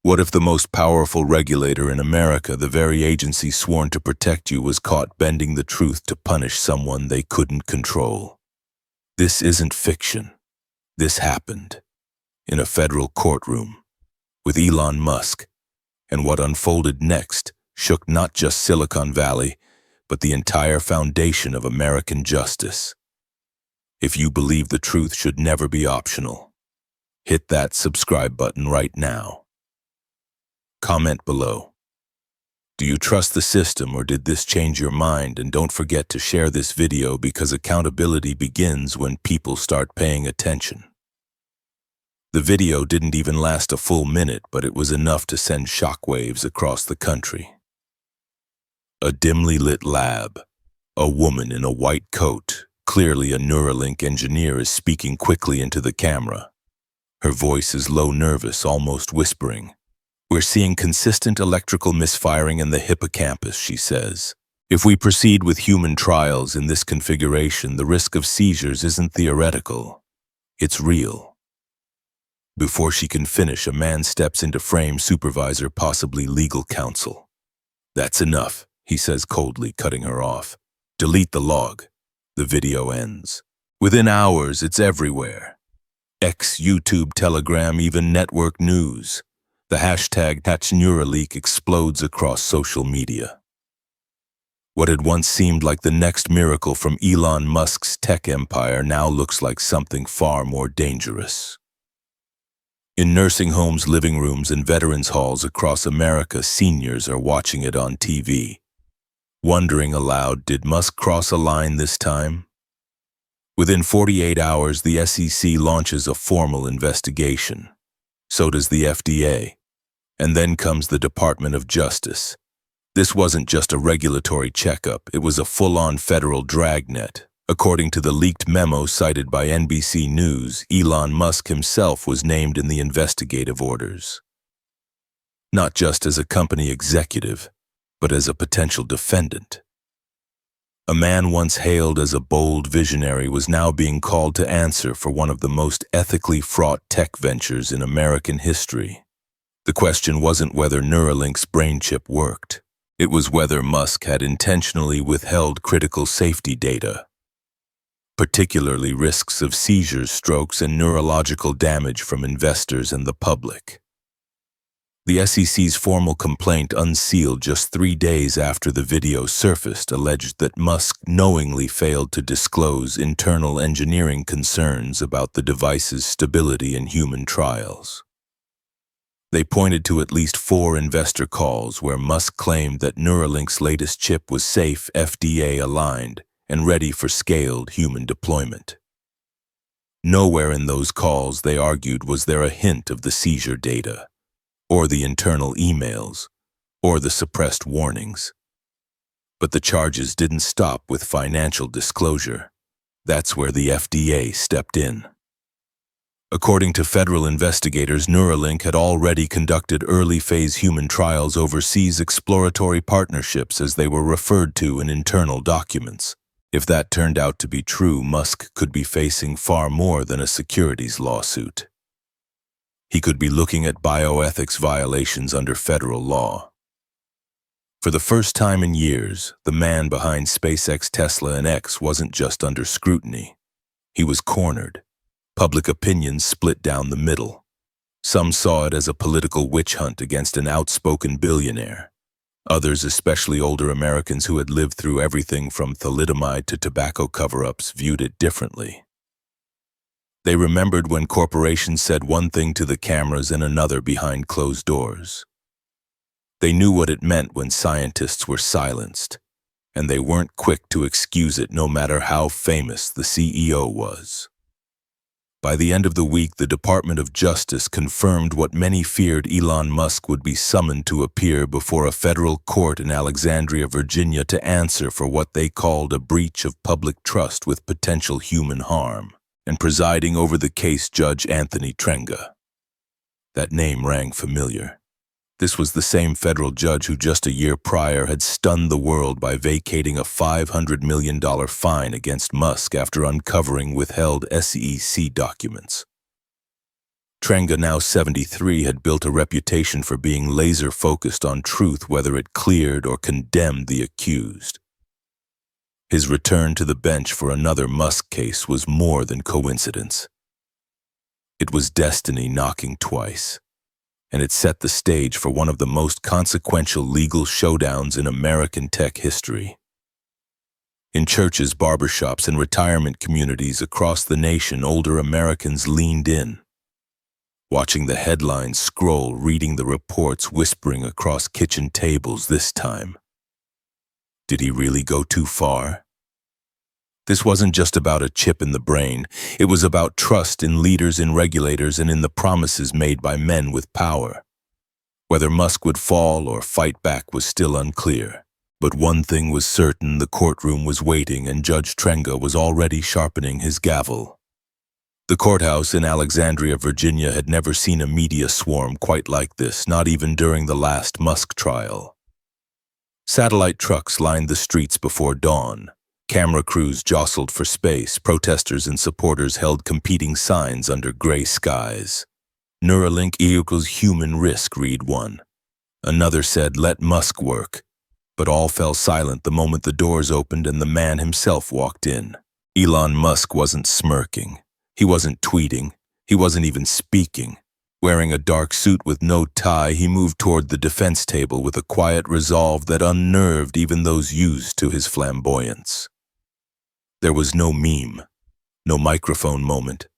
What if the most powerful regulator in America, the very agency sworn to protect you, was caught bending the truth to punish someone they couldn't control? This isn't fiction. This happened in a federal courtroom with Elon Musk, and what unfolded next shook not just Silicon Valley, but the entire foundation of American justice. If you believe the truth should never be optional, hit that subscribe button right now. Comment below. Do you trust the system, or did this change your mind? And don't forget to share this video, because accountability begins when people start paying attention. The video didn't even last a full minute, but it was enough to send shockwaves across the country. A dimly lit lab. A woman in a white coat, clearly a Neuralink engineer, is speaking quickly into the camera. Her voice is low, nervous, almost whispering. "We're seeing consistent electrical misfiring in the hippocampus," she says. "If we proceed with human trials in this configuration, the risk of seizures isn't theoretical. It's real." Before she can finish, a man steps into frame, supervisor, possibly legal counsel. "That's enough," he says coldly, cutting her off. "Delete the log." The video ends. Within hours, it's everywhere. X, YouTube, Telegram, even network news. The hashtag #Neuralink explodes across social media. What had once seemed like the next miracle from Elon Musk's tech empire now looks like something far more dangerous. In nursing homes, living rooms, and veterans halls across America, seniors are watching it on TV, wondering aloud, did Musk cross a line this time? Within 48 hours, the SEC launches a formal investigation. So does the FDA. And then comes the Department of Justice. This wasn't just a regulatory checkup, it was a full-on federal dragnet. According to the leaked memo cited by NBC News, Elon Musk himself was named in the investigative orders. Not just as a company executive, but as a potential defendant. A man once hailed as a bold visionary was now being called to answer for one of the most ethically fraught tech ventures in American history. The question wasn't whether Neuralink's brain chip worked. It was whether Musk had intentionally withheld critical safety data, particularly risks of seizures, strokes, and neurological damage from investors and the public. The SEC's formal complaint, unsealed just 3 days after the video surfaced, alleged that Musk knowingly failed to disclose internal engineering concerns about the device's stability in human trials. They pointed to at least 4 investor calls where Musk claimed that Neuralink's latest chip was safe, FDA-aligned, and ready for scaled human deployment. Nowhere in those calls, they argued, was there a hint of the seizure data, or the internal emails, or the suppressed warnings. But the charges didn't stop with financial disclosure. That's where the FDA stepped in. According to federal investigators, Neuralink had already conducted early-phase human trials overseas, exploratory partnerships as they were referred to in internal documents. If that turned out to be true, Musk could be facing far more than a securities lawsuit. He could be looking at bioethics violations under federal law. For the first time in years, the man behind SpaceX, Tesla, and X wasn't just under scrutiny. He was cornered. Public opinion split down the middle. Some saw it as a political witch hunt against an outspoken billionaire. Others, especially older Americans who had lived through everything from thalidomide to tobacco cover-ups, viewed it differently. They remembered when corporations said one thing to the cameras and another behind closed doors. They knew what it meant when scientists were silenced, and they weren't quick to excuse it, no matter how famous the CEO was. By the end of the week, the Department of Justice confirmed what many feared: Elon Musk would be summoned to appear before a federal court in Alexandria, Virginia, to answer for what they called a breach of public trust with potential human harm. And presiding over the case, Judge Anthony Trenga. That name rang familiar. This was the same federal judge who just a year prior had stunned the world by vacating a $500 million fine against Musk after uncovering withheld SEC documents. Trenga, now 73, had built a reputation for being laser-focused on truth, whether it cleared or condemned the accused. His return to the bench for another Musk case was more than coincidence. It was destiny knocking twice, and it set the stage for one of the most consequential legal showdowns in American tech history. In churches, barbershops, and retirement communities across the nation, older Americans leaned in, watching the headlines scroll, reading the reports, whispering across kitchen tables. This time, did he really go too far? This wasn't just about a chip in the brain. It was about trust in leaders, in regulators, and in the promises made by men with power. Whether Musk would fall or fight back was still unclear. But one thing was certain: the courtroom was waiting, and Judge Trenga was already sharpening his gavel. The courthouse in Alexandria, Virginia, had never seen a media swarm quite like this, not even during the last Musk trial. Satellite trucks lined the streets before dawn. Camera crews jostled for space. Protesters and supporters held competing signs under gray skies. Neuralink equals human risk, read one. Another said, let Musk work. But all fell silent the moment the doors opened and the man himself walked in. Elon Musk wasn't smirking. He wasn't tweeting. He wasn't even speaking. Wearing a dark suit with no tie, he moved toward the defense table with a quiet resolve that unnerved even those used to his flamboyance. There was no meme, no microphone moment,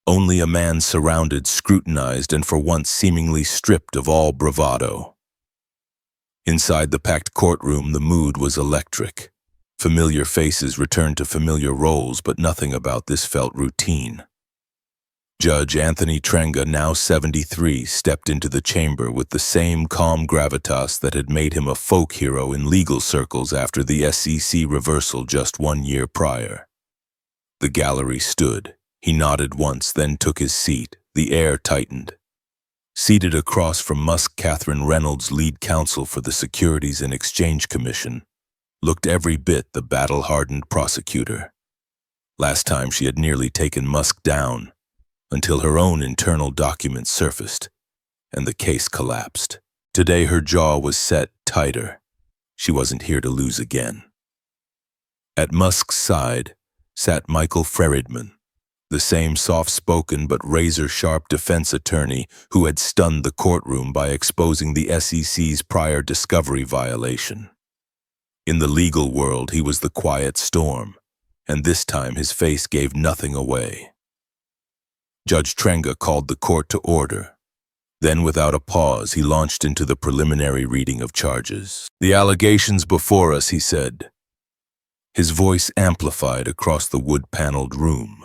only a man surrounded, scrutinized, and for once seemingly stripped of all bravado. Inside the packed courtroom, the mood was electric. Familiar faces returned to familiar roles, but nothing about this felt routine. Judge Anthony Trenga, now 73, stepped into the chamber with the same calm gravitas that had made him a folk hero in legal circles after the SEC reversal just 1 year prior. The gallery stood. He nodded once, then took his seat. The air tightened. Seated across from Musk, Catherine Reynolds, lead counsel for the Securities and Exchange Commission, looked every bit the battle-hardened prosecutor. Last time she had nearly taken Musk down, until her own internal documents surfaced, and the case collapsed. Today her jaw was set tighter. She wasn't here to lose again. At Musk's side sat Michael Freridman, the same soft-spoken but razor-sharp defense attorney who had stunned the courtroom by exposing the SEC's prior discovery violation. In the legal world, he was the quiet storm, and this time his face gave nothing away. Judge Trenga called the court to order. Then, without a pause, he launched into the preliminary reading of charges. The allegations before us, he said. His voice amplified across the wood-paneled room.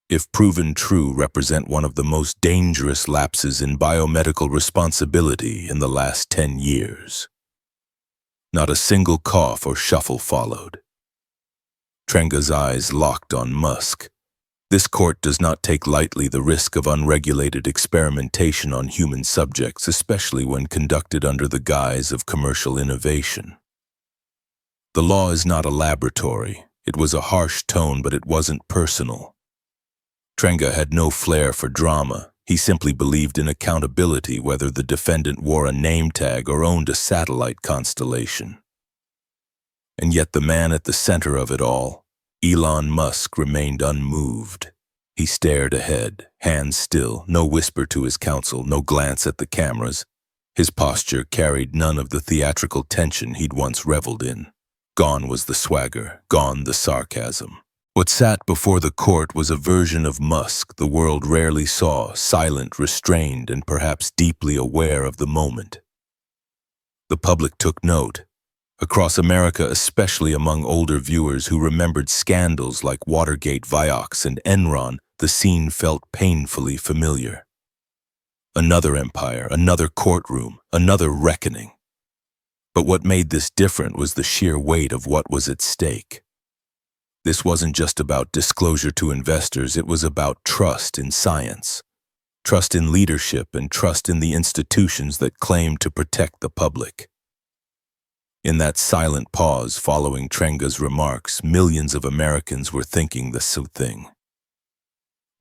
If proven true, represent one of the most dangerous lapses in biomedical responsibility in the last 10 years. Not a single cough or shuffle followed. Trenga's eyes locked on Musk. This court does not take lightly the risk of unregulated experimentation on human subjects, especially when conducted under the guise of commercial innovation. The law is not a laboratory. It was a harsh tone, but it wasn't personal. Trenga had no flair for drama. He simply believed in accountability, whether the defendant wore a name tag or owned a satellite constellation. And yet the man at the center of it all, Elon Musk, remained unmoved. He stared ahead, hands still, no whisper to his counsel, no glance at the cameras. His posture carried none of the theatrical tension he'd once reveled in. Gone was the swagger, gone the sarcasm. What sat before the court was a version of Musk the world rarely saw, silent, restrained, and perhaps deeply aware of the moment. The public took note. Across America, especially among older viewers who remembered scandals like Watergate, Vioxx, and Enron, the scene felt painfully familiar. Another empire, another courtroom, another reckoning. But what made this different was the sheer weight of what was at stake. This wasn't just about disclosure to investors, it was about trust in science, trust in leadership, and trust in the institutions that claim to protect the public. In that silent pause following Trenga's remarks, millions of Americans were thinking the same thing.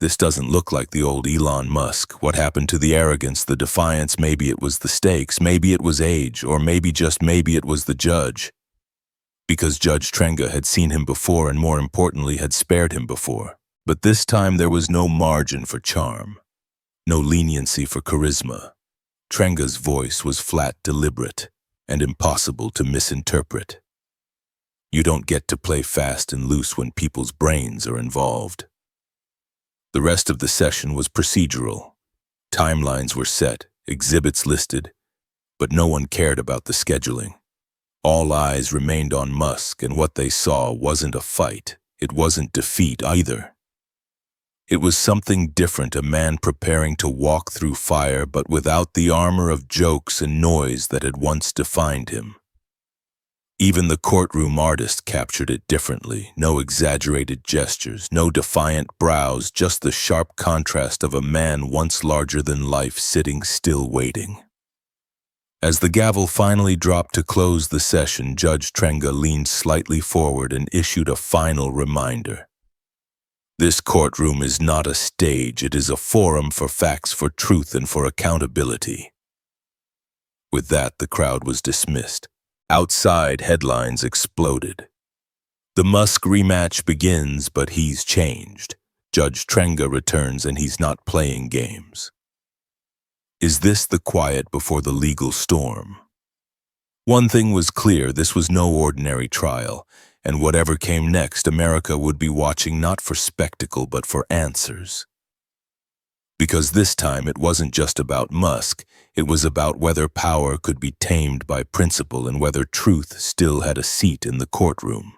This doesn't look like the old Elon Musk. What happened to the arrogance, the defiance? Maybe it was the stakes, maybe it was age, or maybe just maybe it was the judge. Because Judge Trenga had seen him before and, more importantly, had spared him before. But this time there was no margin for charm, no leniency for charisma. Trenga's voice was flat, deliberate, and impossible to misinterpret. You don't get to play fast and loose when people's brains are involved. The rest of the session was procedural. Timelines were set, exhibits listed, but no one cared about the scheduling. All eyes remained on Musk, and what they saw wasn't a fight. It wasn't defeat either. It was something different, a man preparing to walk through fire, but without the armor of jokes and noise that had once defined him. Even the courtroom artist captured it differently. No exaggerated gestures, no defiant brows, just the sharp contrast of a man once larger than life sitting still waiting. As the gavel finally dropped to close the session, Judge Trenga leaned slightly forward and issued a final reminder. This courtroom is not a stage, it is a forum for facts, for truth, and for accountability. With that, the crowd was dismissed. Outside, headlines exploded. The Musk rematch begins, but he's changed. Judge Trenga returns and he's not playing games. Is this the quiet before the legal storm? One thing was clear, this was no ordinary trial, and whatever came next, America would be watching not for spectacle but for answers. Because this time it wasn't just about Musk, it was about whether power could be tamed by principle and whether truth still had a seat in the courtroom.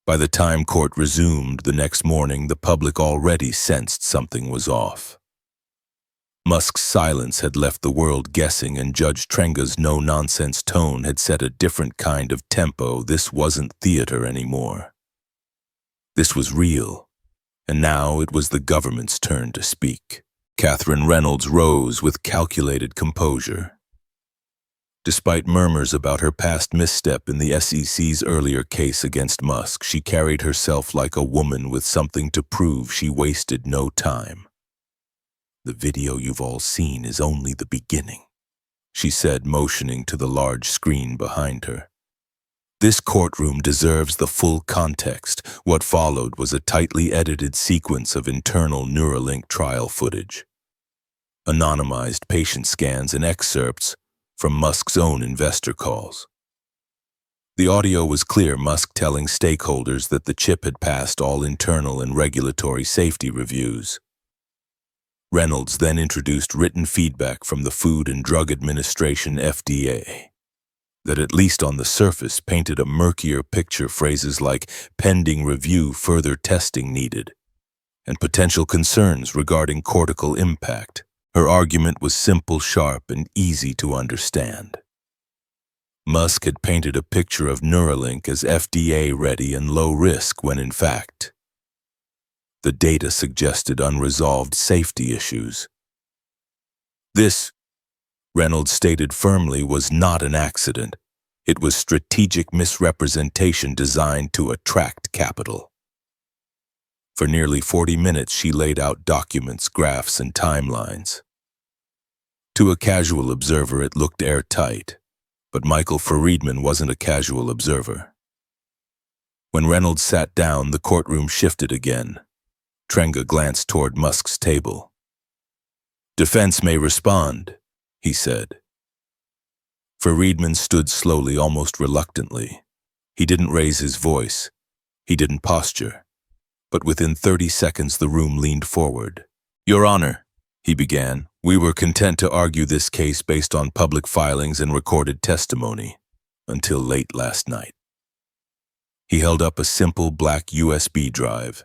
By the time court resumed the next morning, the public already sensed something was off. Musk's silence had left the world guessing, and Judge Trenga's no-nonsense tone had set a different kind of tempo. This wasn't theater anymore. This was real, and now it was the government's turn to speak. Catherine Reynolds rose with calculated composure. Despite murmurs about her past misstep in the SEC's earlier case against Musk, she carried herself like a woman with something to prove. She wasted no time. The video you've all seen is only the beginning, she said, motioning to the large screen behind her. This courtroom deserves the full context. What followed was a tightly edited sequence of internal Neuralink trial footage. Anonymized patient scans and excerpts from Musk's own investor calls. The audio was clear, Musk telling stakeholders that the chip had passed all internal and regulatory safety reviews. Reynolds then introduced written feedback from the Food and Drug Administration (FDA) that, at least on the surface, painted a murkier picture. Phrases like pending review, further testing needed, and potential concerns regarding cortical impact. Her argument was simple, sharp, and easy to understand. Musk had painted a picture of Neuralink as FDA-ready and low risk when, in fact, the data suggested unresolved safety issues. This, Reynolds stated firmly, was not an accident. It was strategic misrepresentation designed to attract capital. For nearly 40 minutes, she laid out documents, graphs, and timelines. To a casual observer, it looked airtight, but Michael Friedman wasn't a casual observer. When Reynolds sat down, the courtroom shifted again. Trenga glanced toward Musk's table. "Defense may respond," he said. Friedman stood slowly, almost reluctantly. He didn't raise his voice. He didn't posture. But within 30 seconds, the room leaned forward. "Your Honor," he began, "we were content to argue this case based on public filings and recorded testimony until late last night." He held up a simple black USB drive.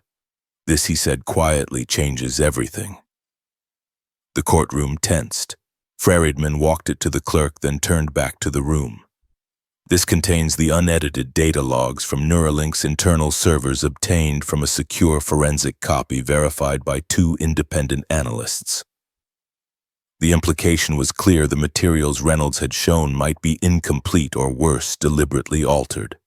"This," he said quietly, "changes everything." The courtroom tensed. Friedman walked it to the clerk, then turned back to the room. "This contains the unedited data logs from Neuralink's internal servers obtained from a secure forensic copy verified by 2 independent analysts." The implication was clear. The materials Reynolds had shown might be incomplete or, worse, deliberately altered.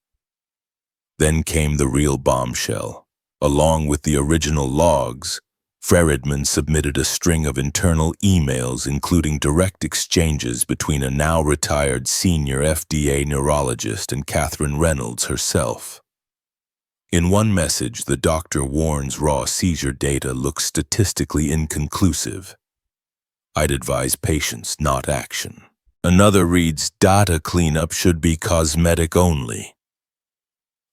Then came the real bombshell. Along with the original logs, Freridman submitted a string of internal emails including direct exchanges between a now-retired senior FDA neurologist and Catherine Reynolds herself. In one message, the doctor warns raw seizure data looks statistically inconclusive. I'd advise patience, not action. Another reads, data cleanup should be cosmetic only.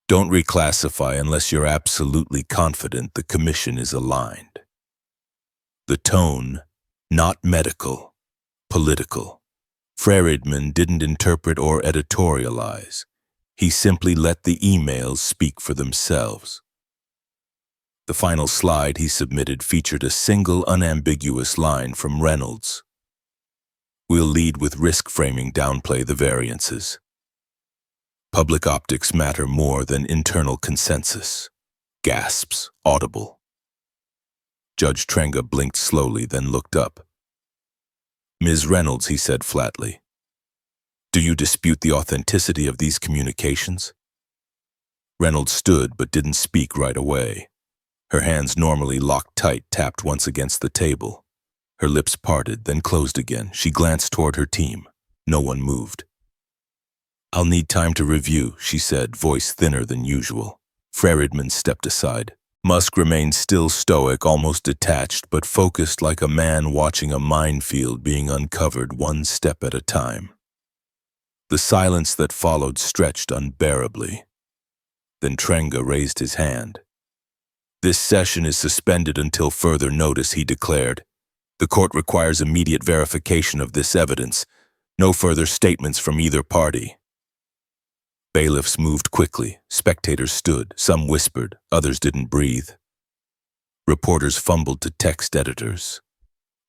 Don't reclassify unless you're absolutely confident the commission is aligned. The tone, not medical, political. Freridman didn't interpret or editorialize. He simply let the emails speak for themselves. The final slide he submitted featured a single unambiguous line from Reynolds. We'll lead with risk framing, downplay the variances. Public optics matter more than internal consensus. Gasps, audible. Judge Trenga blinked slowly, then looked up. Ms. Reynolds, he said flatly, do you dispute the authenticity of these communications? Reynolds stood but didn't speak right away. Her hands, normally locked tight, tapped once against the table. Her lips parted, then closed again. She glanced toward her team. No one moved. I'll need time to review, she said, voice thinner than usual. Freridman stepped aside. Musk remained still, stoic, almost detached, but focused like a man watching a minefield being uncovered one step at a time. The silence that followed stretched unbearably. Then Trenga raised his hand. This session is suspended until further notice, he declared. The court requires immediate verification of this evidence. No further statements from either party. Bailiffs moved quickly. Spectators stood. Some whispered. Others didn't breathe. Reporters fumbled to text editors.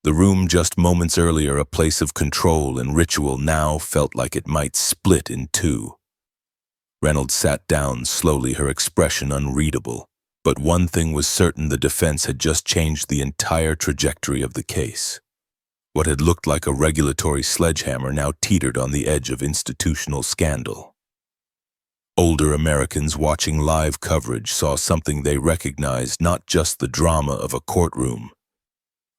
The room just moments earlier, a place of control and ritual, now felt like it might split in two. Reynolds sat down slowly, her expression unreadable. But one thing was certain: the defense had just changed the entire trajectory of the case. What had looked like a regulatory sledgehammer now teetered on the edge of institutional scandal. Older Americans watching live coverage saw something they recognized: not just the drama of a courtroom,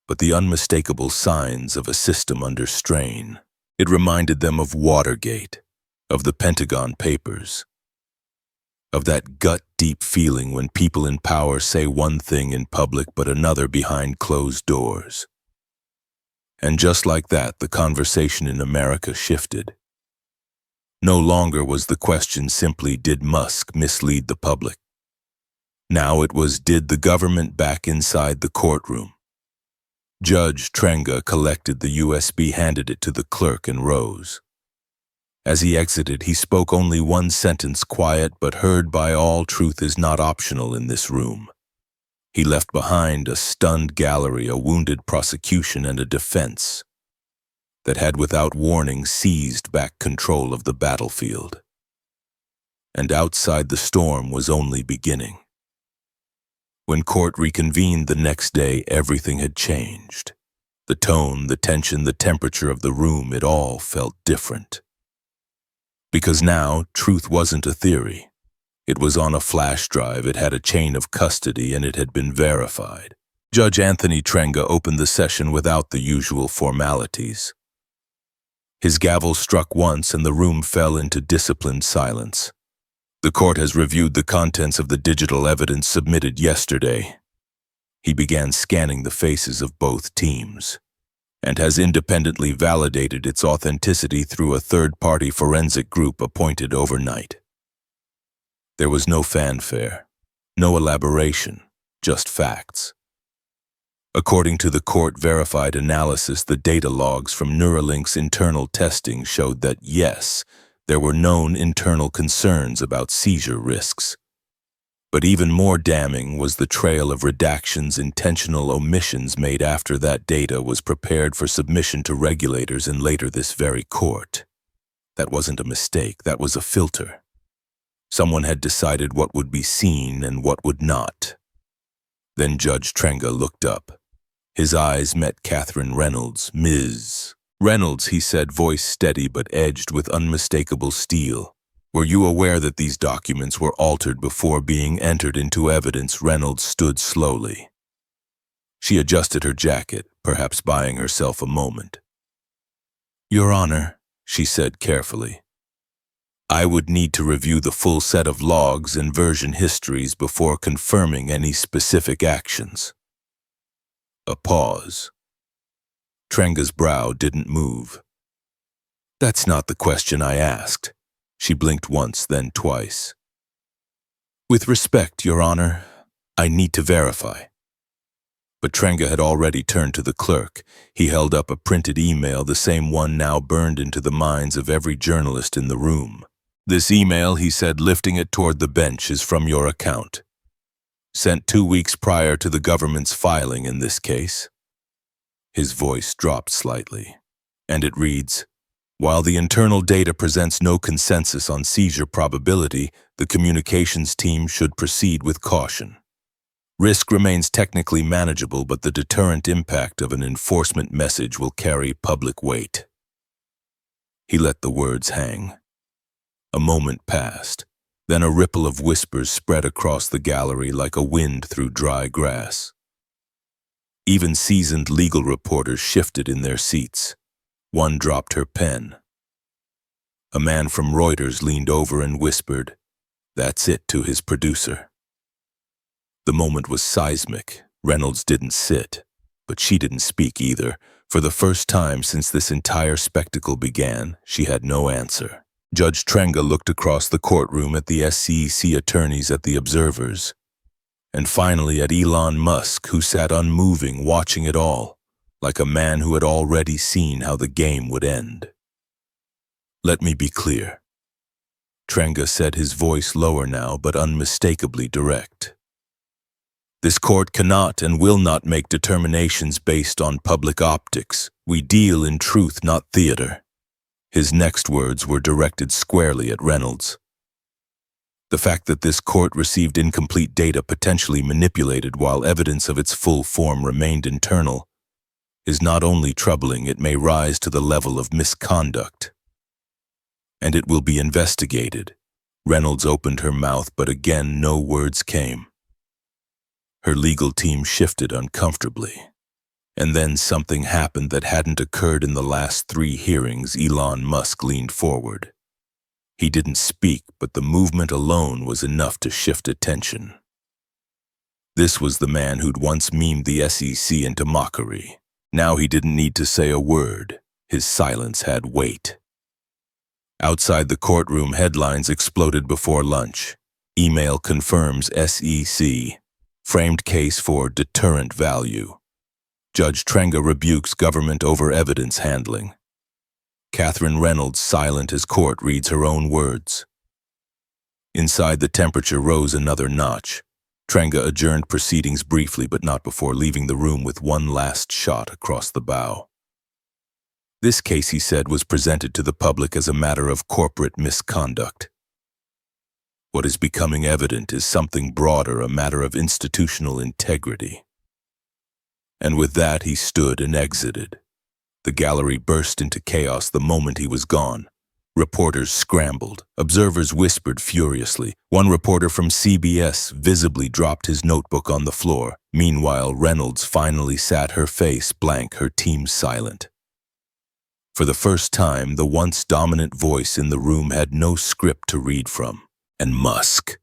but the unmistakable signs of a system under strain. It reminded them of Watergate, of the Pentagon Papers, of that gut-deep feeling when people in power say one thing in public but another behind closed doors. And just like that, the conversation in America shifted. No longer was the question simply, did Musk mislead the public? Now it was, did the government back inside the courtroom? Judge Trenga collected the USB, handed it to the clerk, and rose. As he exited, he spoke only one sentence, quiet but heard by all: truth is not optional in this room. He left behind a stunned gallery, a wounded prosecution, and a defense that had without warning seized back control of the battlefield. And outside, the storm was only beginning. When court reconvened the next day, everything had changed. The tone, the tension, the temperature of the room, it all felt different. Because now, truth wasn't a theory. It was on a flash drive, it had a chain of custody, and it had been verified. Judge Anthony Trenga opened the session without the usual formalities. His gavel struck once, and the room fell into disciplined silence. The court has reviewed the contents of the digital evidence submitted yesterday. He began scanning the faces of both teams, and has independently validated its authenticity through a third-party forensic group appointed overnight. There was no fanfare, no elaboration, just facts. According to the court-verified analysis, the data logs from Neuralink's internal testing showed that, yes, there were known internal concerns about seizure risks. But even more damning was the trail of redactions, intentional omissions made after that data was prepared for submission to regulators and later this very court. That wasn't a mistake, that was a filter. Someone had decided what would be seen and what would not. Then Judge Trenga looked up. His eyes met Catherine Reynolds. Ms. Reynolds, he said, voice steady but edged with unmistakable steel. Were you aware that these documents were altered before being entered into evidence? Reynolds stood slowly. She adjusted her jacket, perhaps buying herself a moment. "Your Honor," she said carefully, "I would need to review the full set of logs and version histories before confirming any specific actions." A pause. Trenga's brow didn't move. "That's not the question I asked." She blinked once, then twice. "With respect, Your Honor, I need to verify." But Trenga had already turned to the clerk. He held up a printed email, the same one now burned into the minds of every journalist in the room. "This email," he said, lifting it toward the bench, "is from your account. Sent 2 weeks prior to the government's filing in this case." His voice dropped slightly, and it reads, "While the internal data presents no consensus on seizure probability, the communications team should proceed with caution. Risk remains technically manageable, but the deterrent impact of an enforcement message will carry public weight." He let the words hang. A moment passed, then a ripple of whispers spread across the gallery like a wind through dry grass. Even seasoned legal reporters shifted in their seats. One dropped her pen. A man from Reuters leaned over and whispered, "That's it," to his producer. The moment was seismic. Reynolds didn't sit, but she didn't speak either. For the first time since this entire spectacle began, she had no answer. Judge Trenga looked across the courtroom at the SEC attorneys, at the observers, and finally at Elon Musk, who sat unmoving, watching it all, like a man who had already seen how the game would end. "Let me be clear," Trenga said, his voice lower now but unmistakably direct. "This court cannot and will not make determinations based on public optics. We deal in truth, not theater." His next words were directed squarely at Reynolds. "The fact that this court received incomplete data potentially manipulated while evidence of its full form remained internal is not only troubling, it may rise to the level of misconduct. And it will be investigated." Reynolds opened her mouth, but again no words came. Her legal team shifted uncomfortably. And then something happened that hadn't occurred in the last 3 hearings. Elon Musk leaned forward. He didn't speak, but the movement alone was enough to shift attention. This was the man who'd once memed the SEC into mockery. Now he didn't need to say a word. His silence had weight. Outside the courtroom, headlines exploded before lunch. Email confirms SEC. Framed case for deterrent value. Judge Trenga rebukes government over evidence handling. Catherine Reynolds, silent as court, reads her own words. Inside, the temperature rose another notch. Trenga adjourned proceedings briefly, but not before leaving the room with one last shot across the bow. "This case," he said, "was presented to the public as a matter of corporate misconduct. What is becoming evident is something broader, a matter of institutional integrity." And with that, he stood and exited. The gallery burst into chaos the moment he was gone. Reporters scrambled. Observers whispered furiously. One reporter from CBS visibly dropped his notebook on the floor. Meanwhile, Reynolds finally sat, her face blank, her team silent. For the first time, the once dominant voice in the room had no script to read from. And Musk.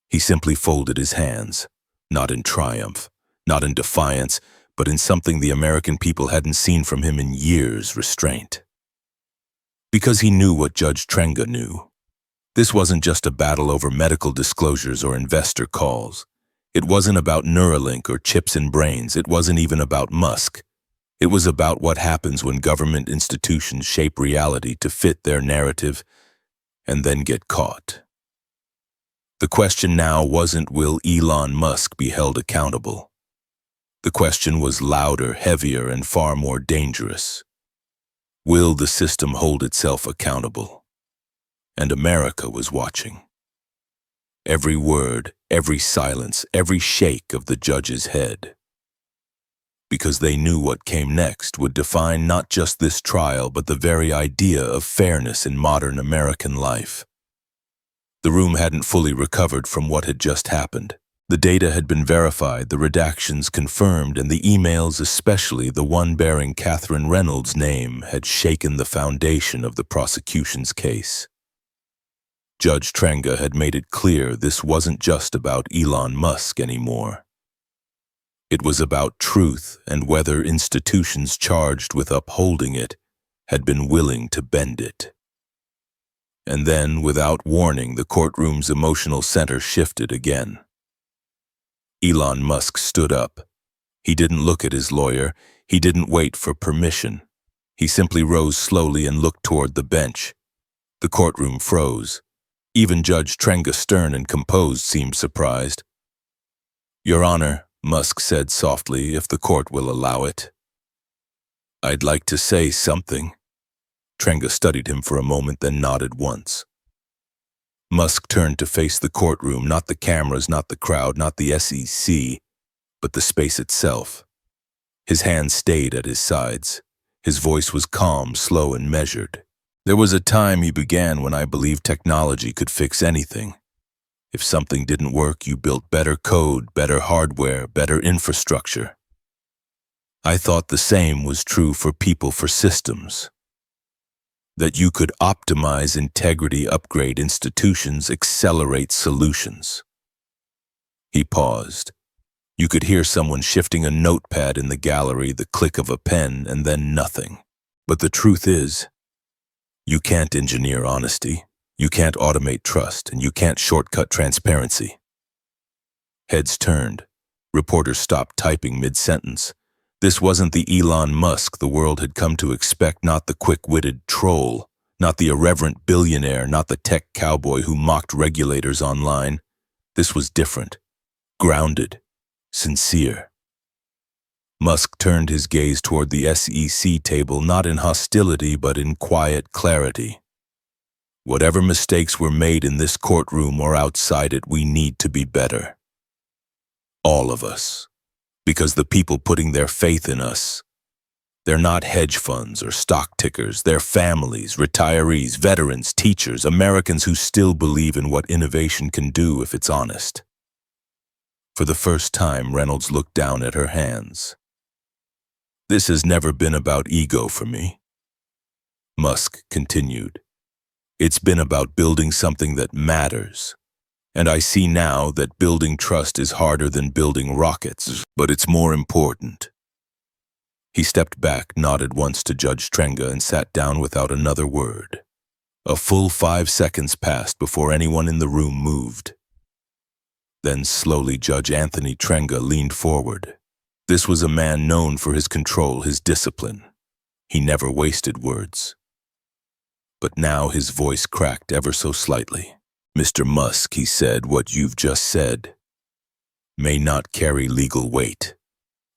He simply folded his hands, not in triumph, not in defiance, but in something the American people hadn't seen from him in years: restraint. Because he knew what Judge Trenga knew. This wasn't just a battle over medical disclosures or investor calls. It wasn't about Neuralink or chips in brains. It wasn't even about Musk. It was about what happens when government institutions shape reality to fit their narrative and then get caught. The question now wasn't, will Elon Musk be held accountable? The question was louder, heavier, and far more dangerous. Will the system hold itself accountable? And America was watching. Every word, every silence, every shake of the judge's head. Because they knew what came next would define not just this trial, but the very idea of fairness in modern American life. The room hadn't fully recovered from what had just happened. The data had been verified, the redactions confirmed, and the emails, especially the one bearing Catherine Reynolds' name, had shaken the foundation of the prosecution's case. Judge Trenga had made it clear this wasn't just about Elon Musk anymore. It was about truth and whether institutions charged with upholding it had been willing to bend it. And then, without warning, the courtroom's emotional center shifted again. Elon Musk stood up. He didn't look at his lawyer. He didn't wait for permission. He simply rose slowly and looked toward the bench. The courtroom froze. Even Judge Trenga, stern and composed, seemed surprised. "Your Honor," Musk said softly, "if the court will allow it." "I'd like to say something." Trenga studied him for a moment, then nodded once. Musk turned to face the courtroom, not the cameras, not the crowd, not the SEC, but the space itself. His hands stayed at his sides. His voice was calm, slow, and measured. "There was a time," he began, "when I believed technology could fix anything. If something didn't work, you built better code, better hardware, better infrastructure. I thought the same was true for people, for systems. That you could optimize integrity, upgrade institutions, accelerate solutions." He paused. You could hear someone shifting a notepad in the gallery, the click of a pen, and then nothing. "But the truth is, you can't engineer honesty, you can't automate trust, and you can't shortcut transparency." Heads turned. Reporters stopped typing mid-sentence. This wasn't the Elon Musk the world had come to expect, not the quick-witted troll, not the irreverent billionaire, not the tech cowboy who mocked regulators online. This was different, grounded, sincere. Musk turned his gaze toward the SEC table, not in hostility but in quiet clarity. "Whatever mistakes were made in this courtroom or outside it, we need to be better. All of us. Because the people putting their faith in us, they're not hedge funds or stock tickers, they're families, retirees, veterans, teachers, Americans who still believe in what innovation can do if it's honest." For the first time, Reynolds looked down at her hands. "This has never been about ego for me," Musk continued. "It's been about building something that matters. And I see now that building trust is harder than building rockets, but it's more important." He stepped back, nodded once to Judge Trenga, and sat down without another word. A full 5 seconds passed before anyone in the room moved. Then slowly Judge Anthony Trenga leaned forward. This was a man known for his control, his discipline. He never wasted words. But now his voice cracked ever so slightly. "Mr. Musk," he said, "what you've just said may not carry legal weight,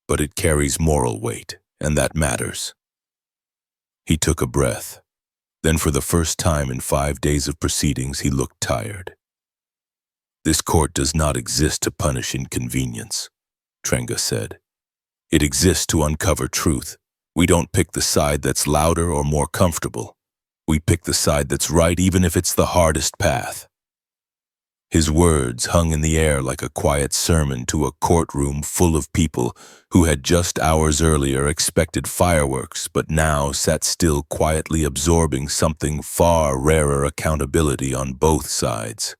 but it carries moral weight, and that matters." He took a breath. Then for the first time in 5 days of proceedings, he looked tired. "This court does not exist to punish inconvenience," Trenga said. "It exists to uncover truth. We don't pick the side that's louder or more comfortable. We pick the side that's right, even if it's the hardest path." His words hung in the air like a quiet sermon to a courtroom full of people who had just hours earlier expected fireworks, but now sat still, quietly absorbing something far rarer: accountability on both sides.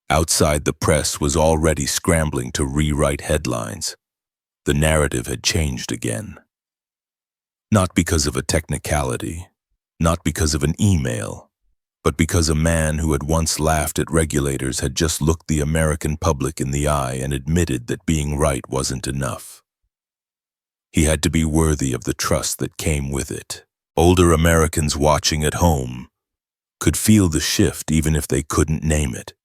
Outside, the press was already scrambling to rewrite headlines. The narrative had changed again. Not because of a technicality, not because of an email, but because a man who had once laughed at regulators had just looked the American public in the eye and admitted that being right wasn't enough. He had to be worthy of the trust that came with it. Older Americans watching at home could feel the shift even if they couldn't name it.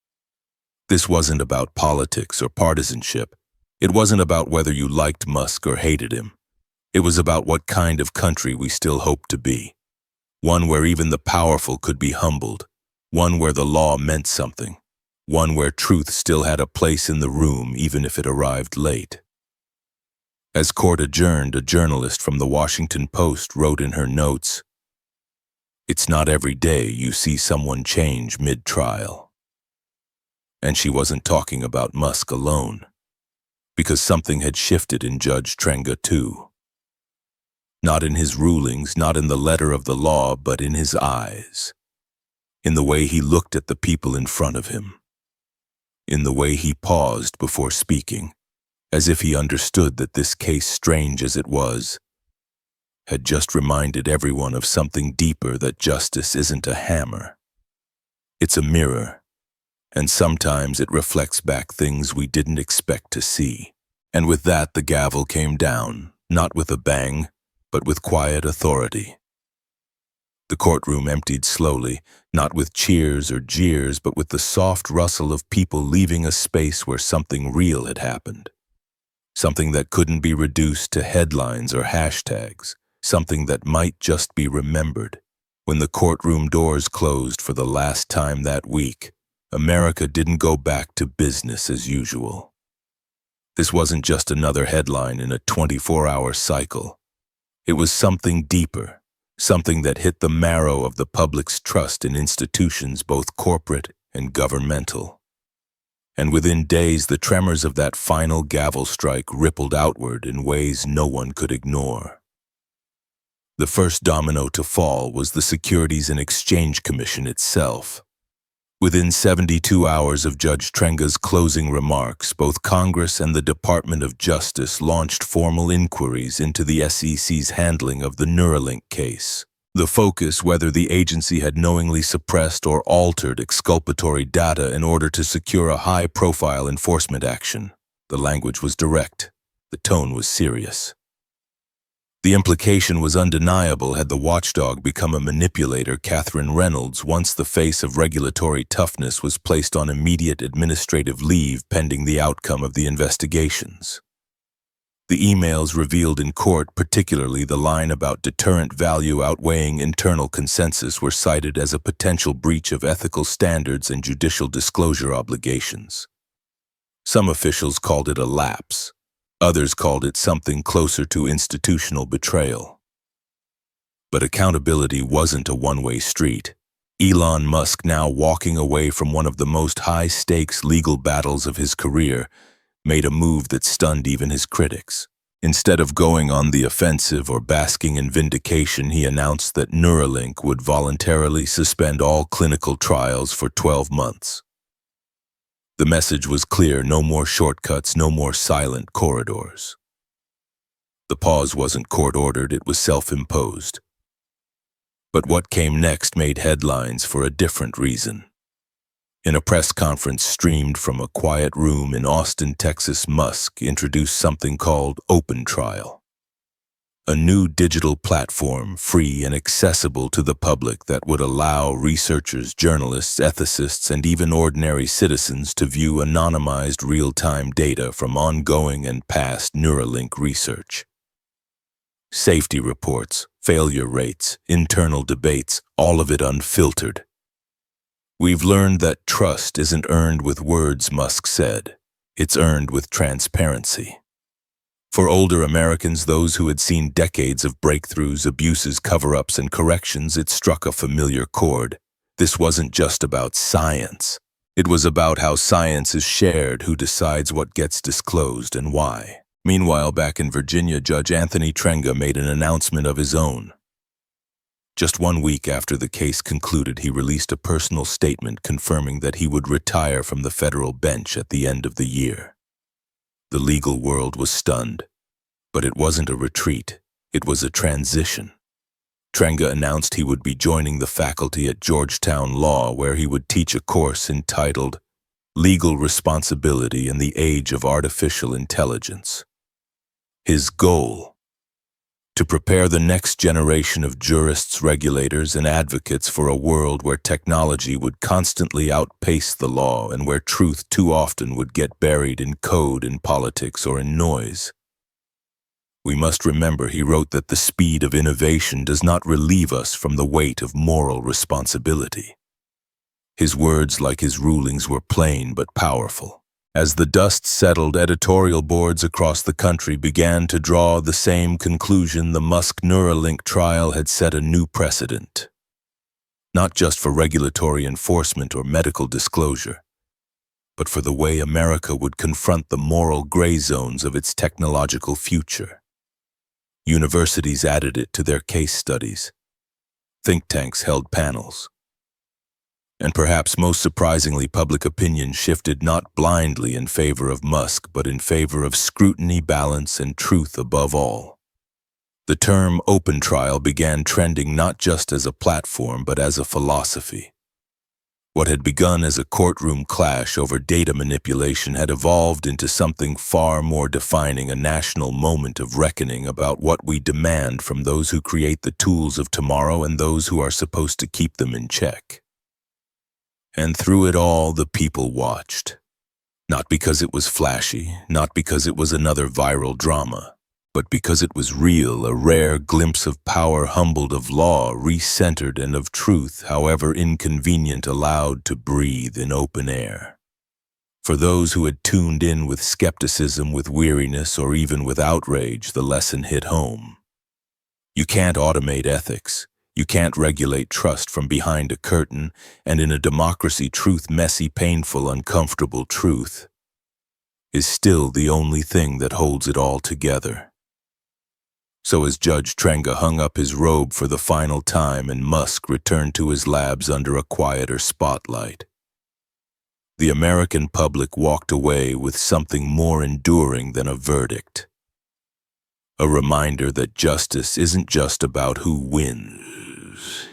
This wasn't about politics or partisanship. It wasn't about whether you liked Musk or hated him. It was about what kind of country we still hope to be. One where even the powerful could be humbled. One where the law meant something. One where truth still had a place in the room even if it arrived late. As court adjourned, a journalist from the Washington Post wrote in her notes, "It's not every day you see someone change mid-trial." And she wasn't talking about Musk alone, because something had shifted in Judge Trenga too. Not in his rulings, not in the letter of the law, but in his eyes. In the way he looked at the people in front of him. In the way he paused before speaking, as if he understood that this case, strange as it was, had just reminded everyone of something deeper, that justice isn't a hammer. It's a mirror, and sometimes it reflects back things we didn't expect to see. And with that, the gavel came down, not with a bang, but with quiet authority. The courtroom emptied slowly, not with cheers or jeers, but with the soft rustle of people leaving a space where something real had happened. Something that couldn't be reduced to headlines or hashtags, something that might just be remembered. When the courtroom doors closed for the last time that week, America didn't go back to business as usual. This wasn't just another headline in a 24-hour cycle. It was something deeper, something that hit the marrow of the public's trust in institutions, both corporate and governmental. And within days, the tremors of that final gavel strike rippled outward in ways no one could ignore. The first domino to fall was the Securities and Exchange Commission itself. Within 72 hours of Judge Trenga's closing remarks, both Congress and the Department of Justice launched formal inquiries into the SEC's handling of the Neuralink case. The focus, whether the agency had knowingly suppressed or altered exculpatory data in order to secure a high-profile enforcement action. The language was direct. The tone was serious. The implication was undeniable. Had the watchdog become a manipulator, Catherine Reynolds, once the face of regulatory toughness, was placed on immediate administrative leave pending the outcome of the investigations. The emails revealed in court, particularly the line about deterrent value outweighing internal consensus, were cited as a potential breach of ethical standards and judicial disclosure obligations. Some officials called it a lapse. Others called it something closer to institutional betrayal. But accountability wasn't a one-way street. Elon Musk, now walking away from one of the most high-stakes legal battles of his career, made a move that stunned even his critics. Instead of going on the offensive or basking in vindication, he announced that Neuralink would voluntarily suspend all clinical trials for 12 months. The message was clear: no more shortcuts, no more silent corridors. The pause wasn't court-ordered, it was self-imposed. But what came next made headlines for a different reason. In a press conference streamed from a quiet room in Austin, Texas, Musk introduced something called Open Trial. A new digital platform, free and accessible to the public, that would allow researchers, journalists, ethicists, and even ordinary citizens to view anonymized real-time data from ongoing and past Neuralink research. Safety reports, failure rates, internal debates, all of it unfiltered. "We've learned that trust isn't earned with words," Musk said. "It's earned with transparency." For older Americans, those who had seen decades of breakthroughs, abuses, cover-ups, and corrections, it struck a familiar chord. This wasn't just about science. It was about how science is shared, who decides what gets disclosed, and why. Meanwhile, back in Virginia, Judge Anthony Trenga made an announcement of his own. Just 1 week after the case concluded, he released a personal statement confirming that he would retire from the federal bench at the end of the year. The legal world was stunned, but it wasn't a retreat, it was a transition. Trenga announced he would be joining the faculty at Georgetown Law, where he would teach a course entitled Legal Responsibility in the Age of Artificial Intelligence. His goal: to prepare the next generation of jurists, regulators, and advocates for a world where technology would constantly outpace the law and where truth too often would get buried in code, in politics, or in noise. "We must remember," he wrote, "that the speed of innovation does not relieve us from the weight of moral responsibility." His words, like his rulings, were plain but powerful. As the dust settled, editorial boards across the country began to draw the same conclusion. The Musk Neuralink trial had set a new precedent, not just for regulatory enforcement or medical disclosure, but for the way America would confront the moral gray zones of its technological future. Universities added it to their case studies. Think tanks held panels. And perhaps most surprisingly, public opinion shifted not blindly in favor of Musk, but in favor of scrutiny, balance, and truth above all. The term open trial began trending not just as a platform, but as a philosophy. What had begun as a courtroom clash over data manipulation had evolved into something far more defining, a national moment of reckoning about what we demand from those who create the tools of tomorrow and those who are supposed to keep them in check. And through it all, the people watched. Not because it was flashy, not because it was another viral drama, but because it was real, a rare glimpse of power humbled, of law recentered, and of truth, however inconvenient, allowed to breathe in open air. For those who had tuned in with skepticism, with weariness, or even with outrage, the lesson hit home. You can't automate ethics. You can't regulate trust from behind a curtain, and in a democracy, truth, messy, painful, uncomfortable truth, is still the only thing that holds it all together. So as Judge Trenga hung up his robe for the final time and Musk returned to his labs under a quieter spotlight, the American public walked away with something more enduring than a verdict. A reminder that justice isn't just about who wins.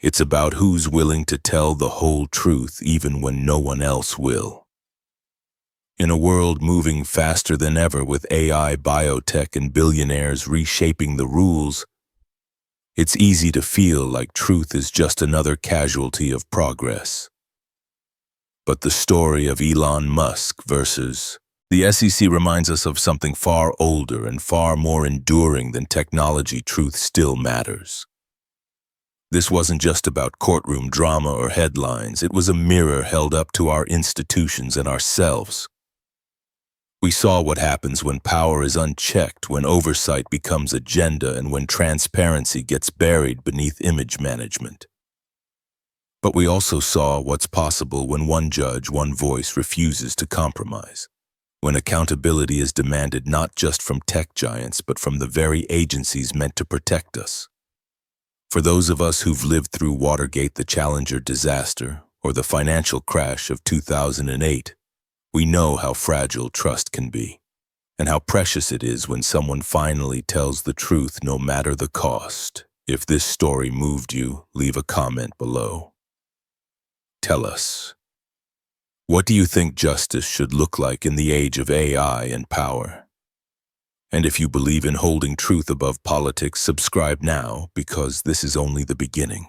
It's about who's willing to tell the whole truth even when no one else will. In a world moving faster than ever with AI, biotech, and billionaires reshaping the rules, it's easy to feel like truth is just another casualty of progress. But the story of Elon Musk versus the SEC reminds us of something far older and far more enduring than technology. Truth still matters. This wasn't just about courtroom drama or headlines. It was a mirror held up to our institutions and ourselves. We saw what happens when power is unchecked, when oversight becomes agenda, and when transparency gets buried beneath image management. But we also saw what's possible when one judge, one voice refuses to compromise. When accountability is demanded not just from tech giants, but from the very agencies meant to protect us. For those of us who've lived through Watergate, the Challenger disaster, or the financial crash of 2008, we know how fragile trust can be, and how precious it is when someone finally tells the truth no matter the cost. If this story moved you, leave a comment below. Tell us, what do you think justice should look like in the age of AI and power? And if you believe in holding truth above politics, subscribe now, because this is only the beginning.